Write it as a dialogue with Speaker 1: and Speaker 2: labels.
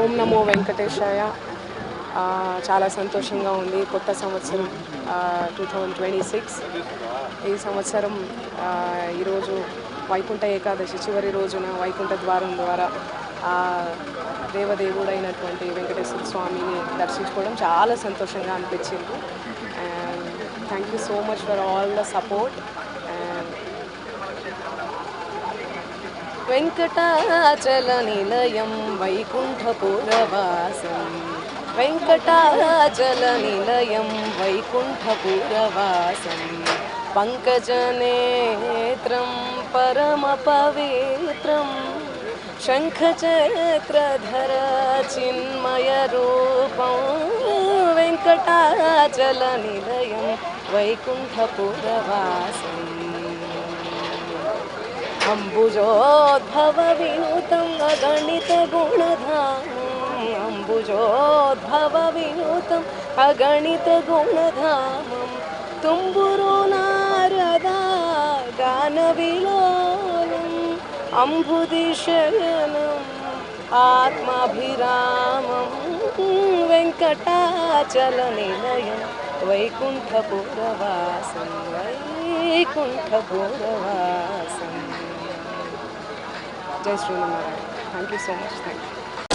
Speaker 1: ఓం నమో వెంకటేశాయ. చాలా సంతోషంగా ఉంది. కొత్త సంవత్సరం 2026. ఈ సంవత్సరం ఈరోజు వైకుంఠ ఏకాదశి చివరి రోజున వైకుంఠ ద్వారం ద్వారా దేవదేవుడైనటువంటి వెంకటేశ్వర స్వామిని దర్శించుకోవడం చాలా సంతోషంగా అనిపించింది. And thank you so much for all the support. Venkatachala నిలయం వైకుంఠపురవాసం, వెంకటాచల నిలయం వైకుంఠపురవాసం, పంకజనేత్రం పరమ పవిత్రం, శంఖచక్రధర చిన్మయ రూపం, వెంకటాచల నిలయం వైకుంఠపురవాసం. అంబుజోద్భవ వినూతం అగణిత గుణధామం, అంబుజోద్భవ వినూతం అగణిత గుణధామం, తుంబురు నారద గాన విలోలం, అంబుది శయనం ఆత్మాభిరామం, వెంకటాచల నిలయం వైకుంఠపురవాసం, వైకుంఠపురవాసం. జై Srimannarayana. Thank you so much. Thank you.